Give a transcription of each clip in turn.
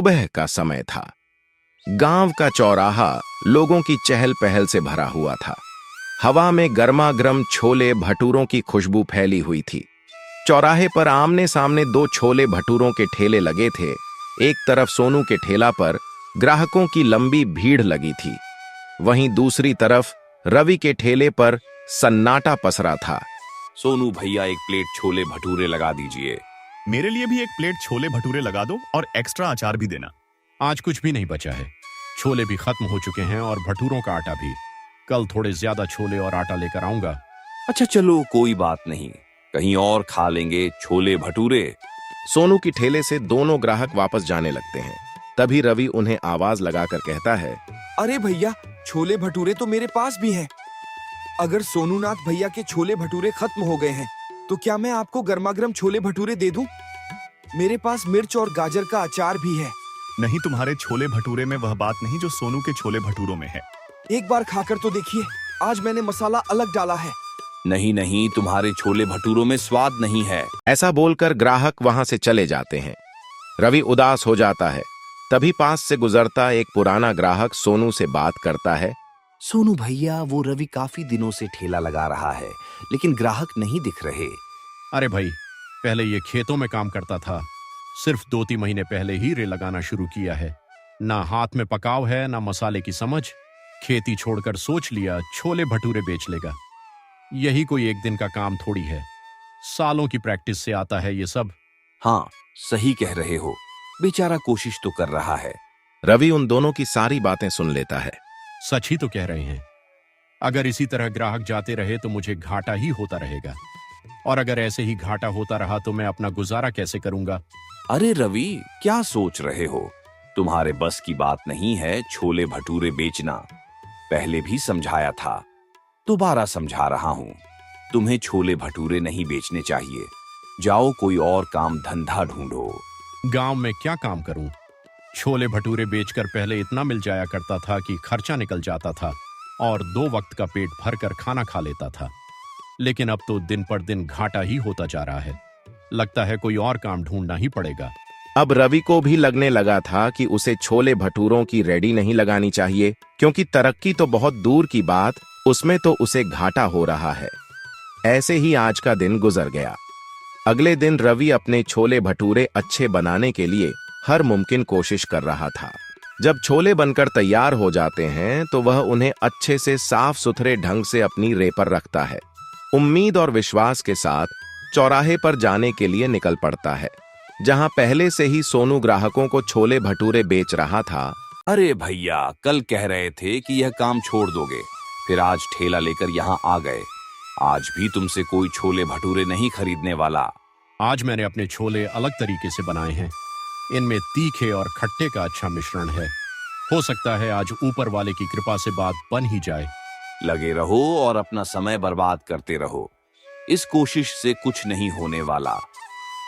सुबह का समय था। गांव का चौराहा लोगों की चहल पहल से भरा हुआ था। हवा में गर्मागर्म छोले भटूरों की खुशबू फैली हुई थी। चौराहे पर आमने सामने दो छोले भटूरों के ठेले लगे थे। एक तरफ सोनू के ठेला पर ग्राहकों की लंबी भीड़ लगी थी, वहीं दूसरी तरफ रवि के ठेले पर सन्नाटा पसरा था। सोनू भैया, एक प्लेट छोले भटूरे लगा दीजिए। मेरे लिए भी एक प्लेट छोले भटूरे लगा दो और एक्स्ट्रा अचार भी देना। आज कुछ भी नहीं बचा है। छोले भी खत्म हो चुके हैं और भटूरों का आटा भी। कल थोड़े ज्यादा छोले और आटा लेकर आऊंगा। अच्छा चलो, कोई बात नहीं, कहीं और खा लेंगे छोले भटूरे। सोनू की ठेले से दोनों ग्राहक वापस जाने लगते हैं। तभी रवि उन्हें आवाज लगाकर कहता है, अरे भैया, छोले भटूरे तो मेरे पास भी हैं। अगर सोनूनाथ भैया के छोले भटूरे खत्म हो गए हैं तो क्या मैं आपको गर्मागर्म छोले भटूरे दे दूं? मेरे पास मिर्च और गाजर का अचार भी है। नहीं, तुम्हारे छोले भटूरे में वह बात नहीं जो सोनू के छोले भटूरों में है। एक बार खाकर तो देखिए, आज मैंने मसाला अलग डाला है। नहीं नहीं, तुम्हारे छोले भटूरों में स्वाद नहीं है। ऐसा बोलकर ग्राहक वहां से चले जाते हैं। रवि उदास हो जाता है। तभी पास से गुजरता एक पुराना ग्राहक सोनू से बात करता है। सोनू भैया, वो रवि काफी दिनों से ठेला लगा रहा है, लेकिन ग्राहक नहीं दिख रहे। अरे भाई, पहले ये खेतों में काम करता था। सिर्फ 2-3 महीने पहले ही रे लगाना शुरू किया है। ना हाथ में पकाव है, ना मसाले की समझ। खेती छोड़कर सोच लिया छोले भटूरे बेच लेगा। यही कोई एक दिन का काम थोड़ी है। सालों की प्रैक्टिस से आता है ये सब। हाँ, सही कह रहे हो, बेचारा कोशिश तो कर रहा है। रवि उन दोनों की सारी बातें सुन लेता है। सच ही तो कह रहे हैं। अगर इसी तरह ग्राहक जाते रहे तो मुझे घाटा ही होता रहेगा, और अगर ऐसे ही घाटा होता रहा तो मैं अपना गुजारा कैसे करूंगा? अरे रवि, क्या सोच रहे हो? तुम्हारे बस की बात नहीं है छोले भटूरे बेचना। पहले भी समझाया था, दोबारा समझा रहा हूं। तुम्हें छोले भटूरे नहीं बेचने चाहिए। जाओ कोई और काम धंधा ढूंढो। गांव में क्या काम करूं? छोले भटूरे बेचकर पहले इतना मिल जाया करता था कि खर्चा निकल जाता था और 2 वक्त का पेट भरकर खाना खा लेता था। लेकिन अब तो दिन पर दिन घाटा ही होता जा रहा है। लगता है कोई और काम ढूंढना ही पड़ेगा। अब रवि को भी लगने लगा था कि उसे छोले भटूरों की रेडी नहीं लगानी चाहिए, क्योंकि तरक्की तो बहुत दूर की बात, उसमें तो उसे घाटा हो रहा है। ऐसे ही आज का दिन गुजर गया। अगले दिन रवि अपने छोले भटूरे अच्छे बनाने के लिए हर मुमकिन कोशिश कर रहा था। जब छोले बनकर तैयार हो जाते हैं तो वह उन्हें अच्छे से साफ सुथरे ढंग से अपनी रे पर रखता है। उम्मीद और विश्वास के साथ चौराहे पर जाने के लिए निकल पड़ता है, जहां पहले से ही सोनू ग्राहकों को छोले भटूरे बेच रहा था। अरे भैया, कल कह रहे थे कि यह काम छोड़ दोगे, फिर आज ठेला लेकर यहाँ आ गए। आज भी तुमसे कोई छोले भटूरे नहीं खरीदने वाला। आज मैंने अपने छोले अलग तरीके से बनाए हैं। इनमें तीखे और खट्टे का अच्छा मिश्रण है। हो सकता है आज ऊपर वाले की कृपा से बात बन ही जाए। लगे रहो और अपना समय बर्बाद करते रहो। इस कोशिश से कुछ नहीं होने वाला।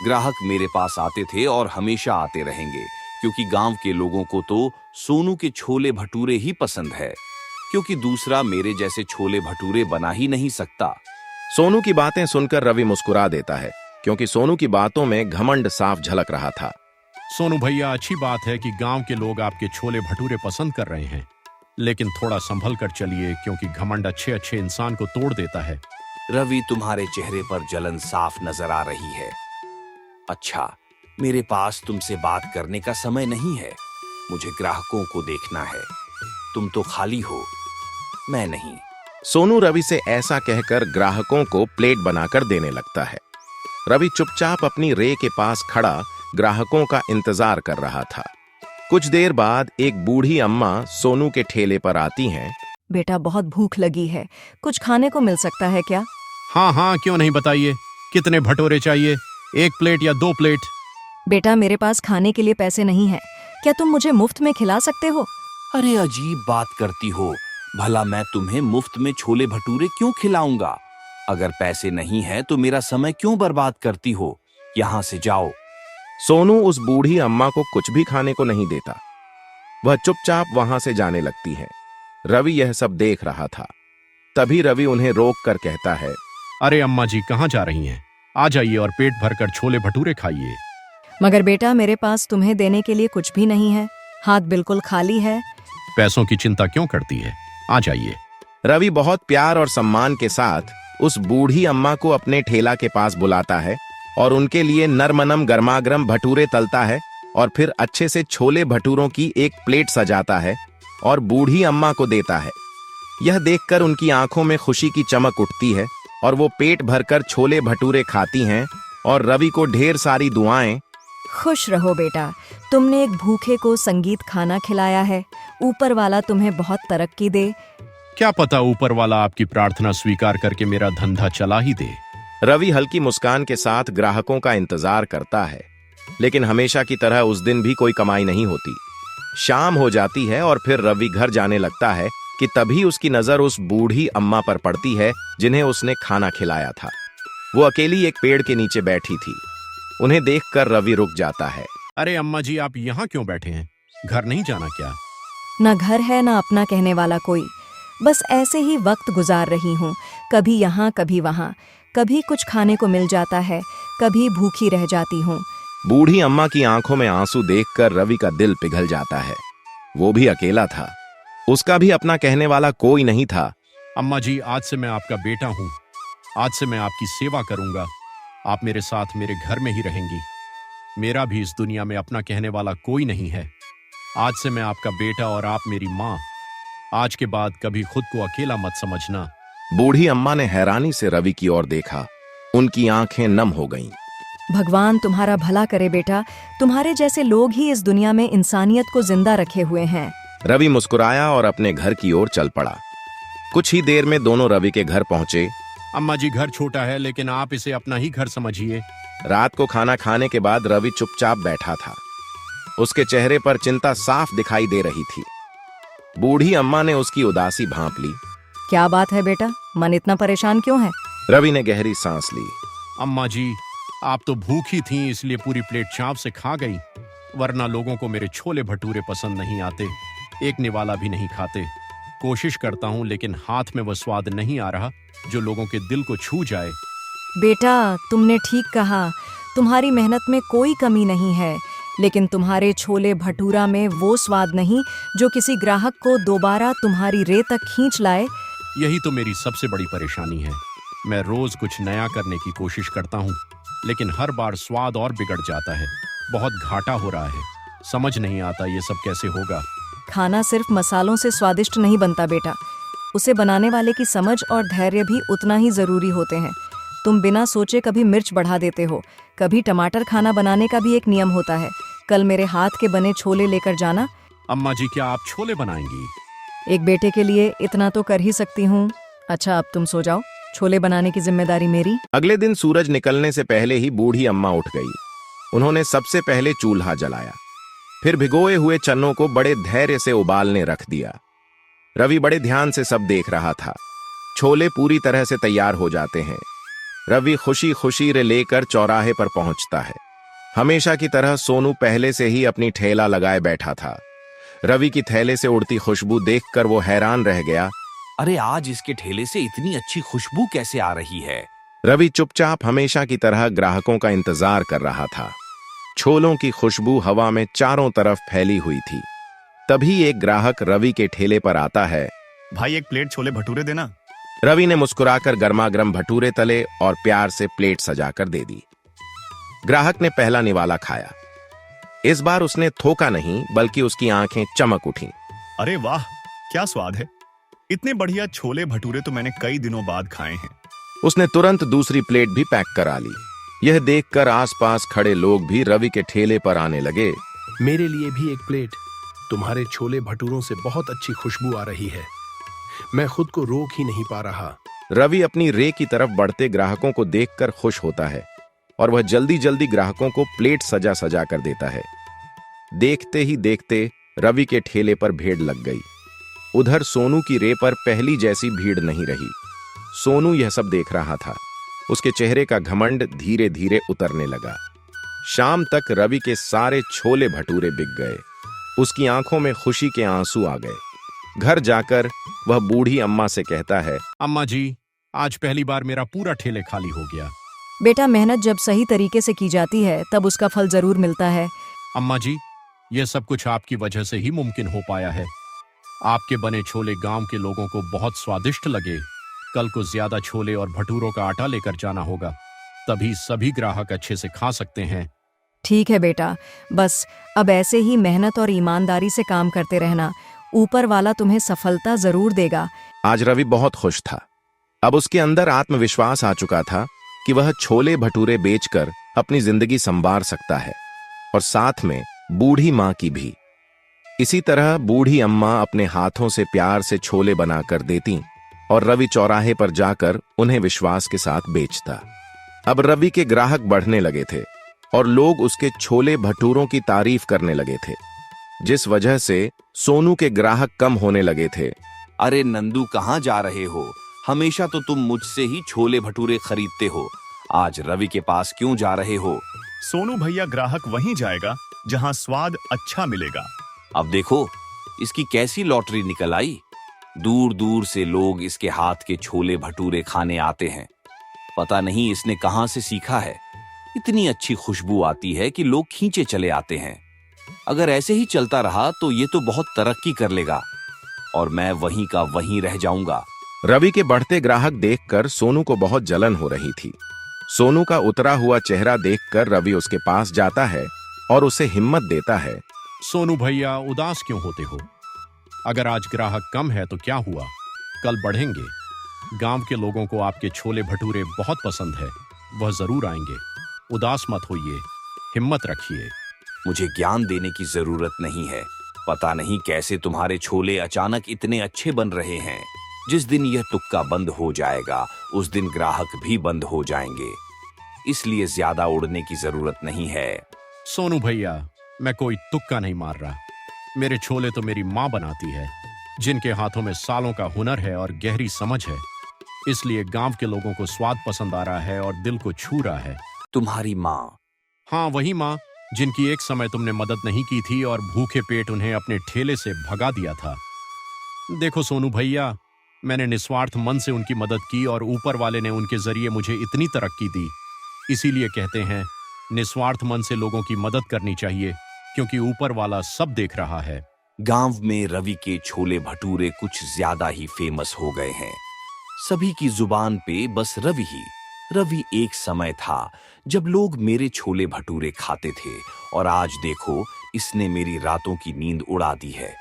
ग्राहक मेरे पास आते थे और हमेशा आते रहेंगे, क्योंकि गांव के लोगों को तो सोनू के छोले भटूरे ही पसंद है, क्योंकि दूसरा मेरे जैसे छोले भटूरे बना ही नहीं सकता। सोनू की बातें सुनकर रवि मुस्कुरा देता है, क्योंकि सोनू की बातों में घमंड साफ झलक रहा था। सोनू भैया, अच्छी बात है कि गांव के लोग आपके छोले भटूरे पसंद कर रहे हैं, लेकिन थोड़ा संभल कर चलिए, क्योंकि घमंड अच्छे अच्छे इंसान को तोड़ देता है। रवि, तुम्हारे चेहरे पर जलन साफ नजर आ रही है। अच्छा, मेरे पास तुमसे बात करने का समय नहीं है। मुझे ग्राहकों को देखना है। तुम तो खाली हो, मैं नहीं। सोनू रवि से ऐसा कहकर ग्राहकों को प्लेट बनाकर देने लगता है। रवि चुपचाप अपनी रे के पास खड़ा ग्राहकों का इंतजार कर रहा था। कुछ देर बाद एक बूढ़ी अम्मा सोनू के ठेले पर आती हैं। बेटा, बहुत भूख लगी है, कुछ खाने को मिल सकता है क्या? हाँ हाँ, क्यों नहीं, बताइए कितने भटूरे चाहिए? 1 प्लेट या 2 प्लेट? बेटा, मेरे पास खाने के लिए पैसे नहीं हैं। क्या तुम मुझे मुफ्त में खिला सकते हो? अरे अजीब बात करती हो। भला मैं तुम्हें मुफ्त में छोले भटूरे क्यों खिलाऊंगा? अगर पैसे नहीं है तो मेरा समय क्यों बर्बाद करती हो? यहाँ से जाओ। सोनू उस बूढ़ी अम्मा को कुछ भी खाने को नहीं देता। वह चुपचाप वहां से जाने लगती है। रवि यह सब देख रहा था। तभी रवि उन्हें रोक कर कहता है, अरे अम्मा जी, कहाँ जा रही हैं? आ जाइए और पेट भरकर छोले भटूरे खाइए। मगर बेटा मेरे पास तुम्हें देने के लिए कुछ भी नहीं है, हाथ बिल्कुल खाली है। पैसों की चिंता क्यों करती है, आ जाइए। रवि बहुत प्यार और सम्मान के साथ उस बूढ़ी अम्मा को अपने ठेला के पास बुलाता है और उनके लिए नरमनम गर्मागरम भटूरे तलता है और फिर अच्छे से छोले भटूरों की एक प्लेट सजाता है और बूढ़ी अम्मा को देता है। यह देखकर उनकी आंखों में खुशी की चमक उठती है और वो पेट भरकर छोले भटूरे खाती हैं और रवि को ढेर सारी दुआएं। खुश रहो बेटा, तुमने एक भूखे को संगीत खाना खिलाया है, ऊपर वाला तुम्हें बहुत तरक्की दे। क्या पता ऊपर वाला आपकी प्रार्थना स्वीकार करके मेरा धंधा चला ही दे। रवि हल्की मुस्कान के साथ ग्राहकों का इंतजार करता है, लेकिन हमेशा की तरह उस दिन भी कोई कमाई नहीं होती। शाम हो जाती है और फिर रवि घर जाने लगता है कि तभी उसकी नजर उस बूढ़ी अम्मा पर पड़ती है जिन्हें उसने खाना खिलाया था। वो अकेली एक पेड़ के नीचे बैठी थी। उन्हें देखकर रवि रुक जाता है। अरे अम्मा जी, आप यहाँ क्यों बैठे हैं, घर नहीं जाना क्या? न घर है न अपना कहने वाला कोई, बस ऐसे ही वक्त गुजार रही हूँ, कभी यहाँ कभी वहाँ। कभी कुछ खाने को मिल जाता है, कभी भूखी रह जाती हूँ। बूढ़ी अम्मा की आंखों में आंसू देखकर रवि का दिल पिघल जाता है। वो भी अकेला था, उसका भी अपना कहने वाला कोई नहीं था। अम्मा जी, आज से मैं आपका बेटा हूँ, आज से मैं आपकी सेवा करूंगा। आप मेरे साथ मेरे घर में ही रहेंगी। मेरा भी इस दुनिया में अपना कहने वाला कोई नहीं है। आज से मैं आपका बेटा और आप मेरी माँ। आज के बाद कभी खुद को अकेला मत समझना। बूढ़ी अम्मा ने हैरानी से रवि की ओर देखा। उनकी आंखें नम हो गईं। भगवान तुम्हारा भला करे बेटा, तुम्हारे जैसे लोग ही इस दुनिया में इंसानियत को जिंदा रखे हुए हैं। रवि मुस्कुराया और अपने घर की ओर चल पड़ा। कुछ ही देर में दोनों रवि के घर पहुंचे। अम्मा जी, घर छोटा है लेकिन आप इसे अपना ही घर समझिए। रात को खाना खाने के बाद रवि चुपचाप बैठा था। उसके चेहरे पर चिंता साफ दिखाई दे रही थी। बूढ़ी अम्मा ने उसकी उदासी भांप ली। क्या बात है बेटा, मन इतना परेशान क्यों है? रवि ने गहरी सांस ली। अम्मा जी, आप तो भूखी थीं इसलिए पूरी प्लेट चाप से खा गई, वरना लोगों को मेरे छोले भटूरे पसंद नहीं आते, एक निवाला भी नहीं खाते। कोशिश करता हूँ लेकिन हाथ में वह स्वाद नहीं आ रहा जो लोगों के दिल को छू जाए। बेटा तुमने ठीक कहा, तुम्हारी मेहनत में कोई कमी नहीं है, लेकिन तुम्हारे छोले भटूरा में वो स्वाद नहीं जो किसी ग्राहक को दोबारा तुम्हारी रे तक खींच लाए। यही तो मेरी सबसे बड़ी परेशानी है। मैं रोज कुछ नया करने की कोशिश करता हूँ, लेकिन हर बार स्वाद और बिगड़ जाता है। बहुत घाटा हो रहा है, समझ नहीं आता ये सब कैसे होगा। खाना सिर्फ मसालों से स्वादिष्ट नहीं बनता बेटा, उसे बनाने वाले की समझ और धैर्य भी उतना ही जरूरी होते हैं। तुम बिना सोचे कभी मिर्च बढ़ा देते हो, कभी टमाटर। खाना बनाने का भी एक नियम होता है। कल मेरे हाथ के बने छोले लेकर जाना। अम्मा जी, क्या आप छोले बनाएंगी? एक बेटे के लिए इतना तो कर ही सकती हूँ। अच्छा अब तुम सो जाओ, छोले बनाने की जिम्मेदारी मेरी। अगले दिन सूरज निकलने से पहले ही बूढ़ी अम्मा उठ गई। उन्होंने सबसे पहले चूल्हा जलाया, फिर भिगोए हुए चन्नों को बड़े धैर्य से उबालने रख दिया। रवि बड़े ध्यान से सब देख रहा था। छोले पूरी तरह से तैयार हो जाते हैं। रवि खुशी खुशी रे लेकर चौराहे पर पहुंचता है। हमेशा की तरह सोनू पहले से ही अपनी ठेला लगाए बैठा था। रवि की थैले से उड़ती खुशबू देखकर वो हैरान रह गया। अरे आज इसके ठेले से इतनी अच्छी खुशबू कैसे आ रही है? रवि चुपचाप हमेशा की तरह ग्राहकों का इंतजार कर रहा था। छोलों की खुशबू हवा में चारों तरफ फैली हुई थी। तभी एक ग्राहक रवि के ठेले पर आता है। भाई, एक प्लेट छोले भटूरे देना। रवि ने मुस्कुराकर गर्मागर्म भटूरे तले और प्यार से प्लेट सजाकर दे दी। ग्राहक ने पहला निवाला खाया। इस बार उसने थोका नहीं, बल्कि उसकी आंखें चमक उठीं। अरे वाह, क्या स्वाद है! इतने बढ़िया छोले भटूरे तो मैंने कई दिनों बाद खाए हैं। उसने तुरंत दूसरी प्लेट भी पैक करा ली। यह देखकर आसपास खड़े लोग भी रवि के ठेले पर आने लगे। मेरे लिए भी एक प्लेट। तुम्हारे छोले भटूरों से बहुत अच्छी खुशबू आ रही है, मैं खुद को रोक ही नहीं पा रहा। रवि अपनी रे की तरफ बढ़ते ग्राहकों को देखकर खुश होता है और वह जल्दी जल्दी ग्राहकों को प्लेट सजा सजा कर देता है। देखते ही देखते रवि के ठेले पर भीड़ लग गई। उधर सोनू की रे पर पहली जैसी भीड़ नहीं रही। सोनू यह सब देख रहा था। उसके चेहरे का घमंड धीरे धीरे उतरने लगा। शाम तक रवि के सारे छोले भटूरे बिक गए। उसकी आंखों में खुशी के आंसू आ गए। घर जाकर वह बूढ़ी अम्मा से कहता है, अम्मा जी, आज पहली बार मेरा पूरा ठेले खाली हो गया। बेटा, मेहनत जब सही तरीके से की जाती है तब उसका फल जरूर मिलता है। अम्मा जी, यह सब कुछ आपकी वजह से ही मुमकिन हो पाया है। आपके बने छोले गांव के लोगों को बहुत स्वादिष्ट लगे। कल को ज्यादा छोले और भटूरों का आटा लेकर जाना होगा, तभी सभी ग्राहक अच्छे से खा सकते हैं। ठीक है बेटा, बस अब ऐसे ही मेहनत और ईमानदारी से काम करते रहना। ऊपर वाला तुम्हें सफलता जरूर देगा। आज रवि बहुत खुश था। अब उसके अंदर आत्मविश्वास आ चुका था कि वह छोले भटूरे बेचकर अपनी जिंदगी संवार सकता है, और साथ में बूढ़ी माँ की भी। इसी तरह बूढ़ी अम्मा अपने हाथों से प्यार से छोले बनाकर देती और रवि चौराहे पर जाकर उन्हें विश्वास के साथ बेचता। अब रवि के ग्राहक बढ़ने लगे थे और लोग उसके छोले भटूरों की तारीफ करने लगे थे, जिस वजह से सोनू के ग्राहक कम होने लगे थे। अरे नंदू, कहाँ जा रहे हो? हमेशा तो तुम मुझसे ही छोले भटूरे खरीदते हो, आज रवि के पास क्यों जा रहे हो? सोनू भैया ग्राहक वहीं जाएगा जहां स्वाद अच्छा मिलेगा। अब देखो इसकी कैसी लॉटरी निकल आई। दूर दूर से लोग इसके हाथ के छोले भटूरे खाने आते हैं। पता नहीं इसने कहां से सीखा है। इतनी अच्छी खुशबू आती है कि लोग खींचे चले आते हैं। अगर ऐसे ही चलता रहा तो ये तो बहुत तरक्की कर लेगा और मैं वहीं का वहीं रह जाऊंगा। रवि के बढ़ते ग्राहक देखकर सोनू को बहुत जलन हो रही थी। सोनू का उतरा हुआ चेहरा देखकर रवि उसके पास जाता है और उसे हिम्मत देता है। सोनू भैया, उदास क्यों होते हो? अगर आज ग्राहक कम है तो क्या हुआ, कल बढ़ेंगे। गांव के लोगों को आपके छोले भटूरे बहुत पसंद है, वह जरूर आएंगे। उदास मत होइए, हिम्मत रखिए। मुझे ज्ञान देने की जरूरत नहीं है। पता नहीं कैसे तुम्हारे छोले अचानक इतने अच्छे बन रहे हैं। जिस दिन यह तुक्का बंद हो जाएगा उस दिन ग्राहक भी बंद हो जाएंगे, इसलिए ज्यादा उड़ने की जरूरत नहीं है। सोनू भैया, मैं कोई तुक्का नहीं मार रहा। मेरे छोले तो मेरी माँ बनाती है, जिनके हाथों में सालों का हुनर है और गहरी समझ है, इसलिए गांव के लोगों को स्वाद पसंद आ रहा है और दिल को छू रहा है। तुम्हारी माँ? हाँ, वही माँ जिनकी एक समय तुमने मदद नहीं की थी और भूखे पेट उन्हें अपने ठेले से भगा दिया था। देखो सोनू भैया, मैंने निस्वार्थ मन से उनकी मदद की और ऊपर वाले ने उनके जरिए मुझे इतनी तरक्की दी। इसीलिए कहते हैं निस्वार्थ मन से लोगों की मदद करनी चाहिए, क्योंकि ऊपर वाला सब देख रहा है। गांव में रवि के छोले भटूरे कुछ ज्यादा ही फेमस हो गए हैं। सभी की जुबान पे बस रवि ही। रवि एक समय था जब लोग मेरे छोले भटूरे खाते थे, और आज देखो इसने मेरी रातों की नींद उड़ा दी है।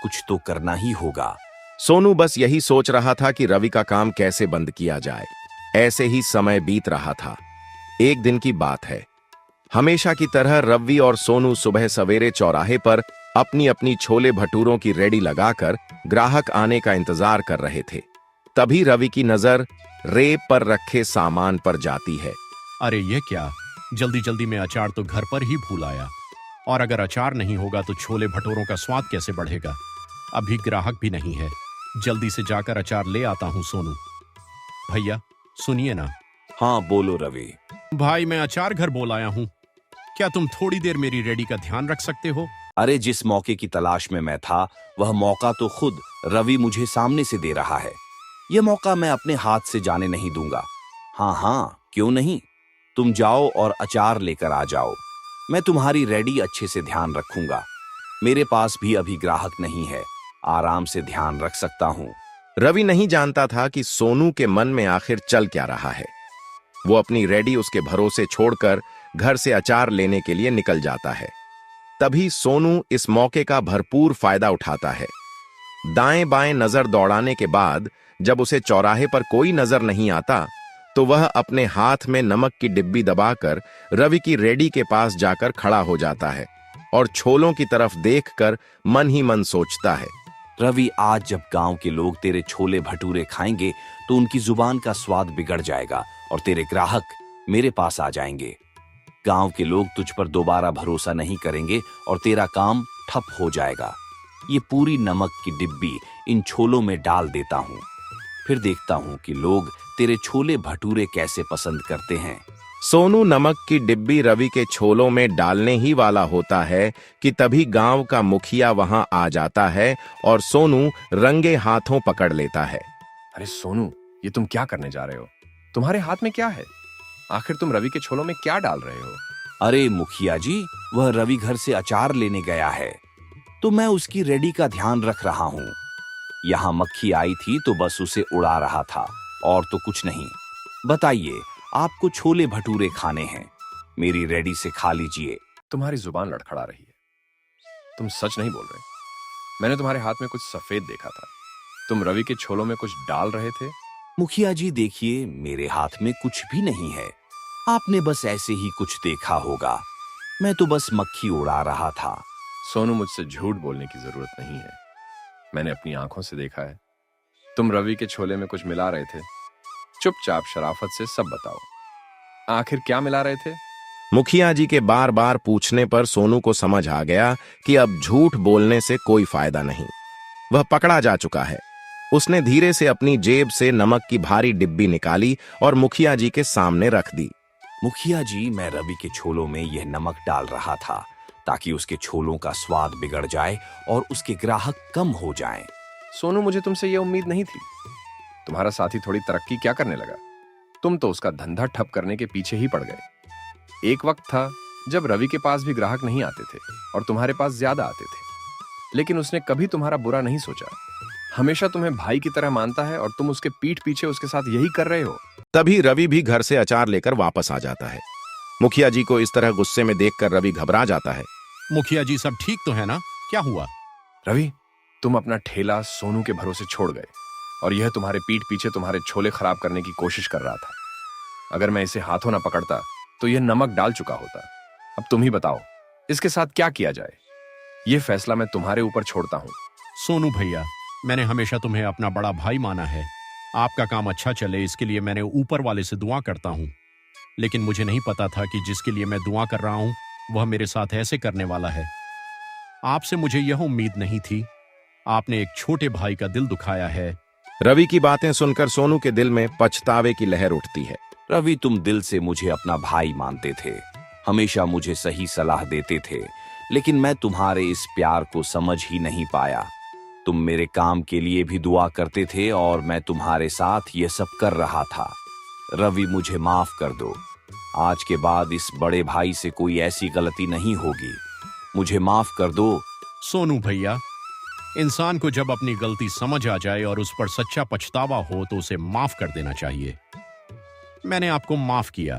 कुछ तो करना ही होगा। सोनू बस यही सोच रहा था कि रवि का काम कैसे बंद किया जाए। ऐसे ही समय बीत रहा था। एक दिन की बात है। हमेशा की तरह रवि और सोनू सुबह सवेरे चौराहे पर अपनी अपनी छोले भटूरों की रेडी लगाकर ग्राहक आने का इंतजार कर रहे थे। तभी रवि की नजर रेप पर रखे सामान पर जाती है। अरे ये क्या, जल्दी जल्दी में अचार तो घर पर ही भूल आया, और अगर अचार नहीं होगा तो छोले भटूरों का स्वाद कैसे बढ़ेगा। अभी ग्राहक भी नहीं है, जल्दी से जाकर अचार ले आता हूँ। सोनू भैया सुनिए ना। हाँ बोलो रवि। भाई, मैं अचार घर बोल आया हूँ, क्या तुम थोड़ी देर मेरी रेडी का ध्यान रख सकते हो? अरे जिस मौके की तलाश में मैं था वह मौका तो खुद रवि मुझे सामने से दे रहा है। यह मौका मैं अपने हाथ से जाने नहीं दूंगा। हाँ हाँ, क्यों नहीं, तुम जाओ और अचार लेकर आ जाओ। मैं तुम्हारी रेडी अच्छे से ध्यान रखूंगा। मेरे पास भी अभी ग्राहक नहीं है, आराम से ध्यान रख सकता हूँ। रवि नहीं जानता था कि सोनू के मन में आखिर चल क्या रहा है। वो अपनी रेडी उसके भरोसे छोड़कर घर से अचार लेने के लिए निकल जाता है। तभी सोनू इस मौके का भरपूर फायदा उठाता है। दाएं बाएं नजर दौड़ाने के बाद जब उसे चौराहे पर कोई नजर नहीं आता तो वह अपने हाथ में नमक की डिब्बी दबाकर रवि की रेडी के पास जाकर खड़ा हो जाता है और छोलों की तरफ देखकर मन ही मन सोचता है, रवि, आज जब गांव के लोग तेरे छोले भटूरे खाएंगे तो उनकी जुबान का स्वाद बिगड़ जाएगा और तेरे ग्राहक मेरे पास आ जाएंगे। गांव के लोग तुझ पर दोबारा भरोसा नहीं करेंगे और तेरा काम ठप हो जाएगा। ये पूरी नमक की डिब्बी इन छोलों में डाल देता हूँ, फिर देखता हूँ कि लोग तेरे छोले भटूरे कैसे पसंद करते हैं। सोनू नमक की डिब्बी रवि के छोलों में डालने ही वाला होता है कि तभी गांव का मुखिया वहां आ जाता है और सोनू रंगे हाथों पकड़ लेता है। अरे सोनू, ये तुम क्या करने जा रहे हो? तुम्हारे हाथ में क्या है? आखिर तुम रवि के छोलों में क्या डाल रहे हो? अरे मुखिया जी, वह रवि घर से अचार लेने गया है, तो मैं उसकी रेडी का ध्यान रख रहा हूँ। यहाँ मक्खी आई थी तो बस उसे उड़ा रहा था, और तो कुछ नहीं। बताइए, आपको छोले भटूरे खाने हैं, मेरी रेडी से खा लीजिए। तुम्हारी जुबान लड़खड़ा रही है। तुम सच नहीं बोल रहे। मैंने तुम्हारे हाथ में कुछ सफेद देखा था। तुम रवि के छोलों में कुछ डाल रहे थे। मुखिया जी देखिए, मेरे हाथ में कुछ भी नहीं है, आपने बस ऐसे ही कुछ देखा होगा। मैं तो बस मक्खी उड़ा रहा था। सोनू, मुझसे झूठ बोलने की जरूरत नहीं है। मैंने अपनी आंखों से देखा है। तुम रवि के छोले में कुछ मिला रहे थे। चुपचाप शराफत से सब बताओ, आखिर क्या मिला रहे थे? मुखिया जी के बार बार पूछने पर सोनू को समझ आ गया कि अब झूठ बोलने से कोई फायदा नहीं। वह पकड़ा जा चुका है। उसने धीरे से अपनी जेब से नमक की भारी डिब्बी निकाली और मुखिया जी के सामने रख दी। मुखिया जी, मैं रवि के छोलों में यह नमक डाल रहा था ताकि उसके छोलों का स्वाद बिगड़ जाए और उसके ग्राहक कम हो जाएं। सोनू, मुझे तुमसे यह उम्मीद नहीं थी। तुम्हारा साथी थोड़ी तरक्की क्या करने लगा? तुम तो उसका धंधा ठप करने के पीछे ही पड़ गए। एक वक्त था जब रवि के पास भी ग्राहक नहीं आते थे और तुम्हारे पास ज्यादा आते थे, लेकिन उसने कभी तुम्हारा बुरा नहीं सोचा। हमेशा तुम्हें भाई की तरह मानता है और तुम उसके पीठ पीछे उसके साथ यही कर रहे हो। तभी रवि भी घर से अचार लेकर वापस आ जाता है। मुखिया जी को इस तरह गुस्से में देखकर रवि घबरा जाता है। मुखिया जी, सब ठीक तो है ना? क्या हुआ? रवि, तुम अपना ठेला सोनू के भरोसे छोड़ गए और यह तुम्हारे पीठ पीछे तुम्हारे छोले खराब करने की कोशिश कर रहा था। अगर मैं इसे हाथों ना पकड़ता तो यह नमक डाल चुका होता। अब तुम ही बताओ, इसके साथ क्या किया जाए? यह फैसला मैं तुम्हारे ऊपर छोड़ता हूं। सोनू भैया, मैंने हमेशा तुम्हें अपना बड़ा भाई माना है। आपका काम अच्छा चले इसके लिए मैंने ऊपर वाले से दुआ करता हूं, लेकिन मुझे नहीं पता था कि जिसके लिए मैं दुआ कर रहा हूं वह मेरे साथ ऐसे करने वाला है। आपसे मुझे यह उम्मीद नहीं थी। आपने एक छोटे भाई का दिल दुखाया है। रवि की बातें सुनकर सोनू के दिल में पछतावे की लहर उठती है। रवि, तुम दिल से मुझे अपना भाई मानते थे, हमेशा मुझे सही सलाह देते थे, लेकिन मैं तुम्हारे इस प्यार को समझ ही नहीं पाया। तुम मेरे काम के लिए भी दुआ करते थे और मैं तुम्हारे साथ ये सब कर रहा था। रवि, मुझे माफ कर दो। आज के बाद इस बड़े भाई से कोई ऐसी गलती नहीं होगी। मुझे माफ कर दो। सोनू भैया, इंसान को जब अपनी गलती समझ आ जाए और उस पर सच्चा पछतावा हो तो उसे माफ कर देना चाहिए। मैंने आपको माफ किया।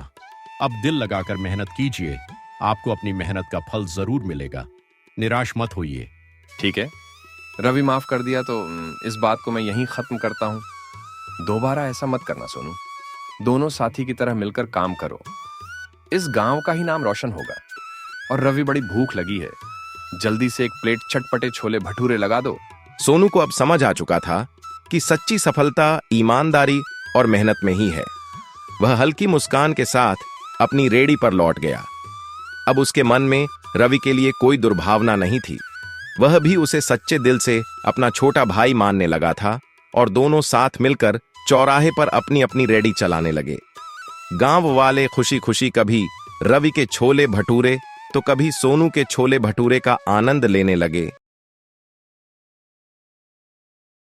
अब दिल लगाकर मेहनत कीजिए, आपको अपनी मेहनत का फल जरूर मिलेगा। निराश मत होइए। ठीक है, रवि माफ कर दिया तो इस बात को मैं यहीं खत्म करता हूं। दोबारा ऐसा मत करना सोनू। दोनों साथी की तरह मिलकर काम करो। इस गांव का ही नाम रोशन होगा। और रवि, बड़ी भूख लगी है, जल्दी से एक प्लेट चटपटे छोले भटूरे लगा दो। सोनू को अब समझ आ चुका था कि सच्ची सफलता ईमानदारी और मेहनत में ही है। वह हल्की मुस्कान के साथ अपनी रेडी पर लौट गया। अब उसके मन में रवि के लिए कोई दुर्भावना नहीं थी। वह भी उसे सच्चे दिल से अपना छोटा भाई मानने लगा था और दोनों साथ मिलकर चौराहे पर अपनी अपनी रेडी चलाने लगे। गांव वाले खुशी खुशी कभी रवि के छोले भटूरे तो कभी सोनू के छोले भटूरे का आनंद लेने लगे।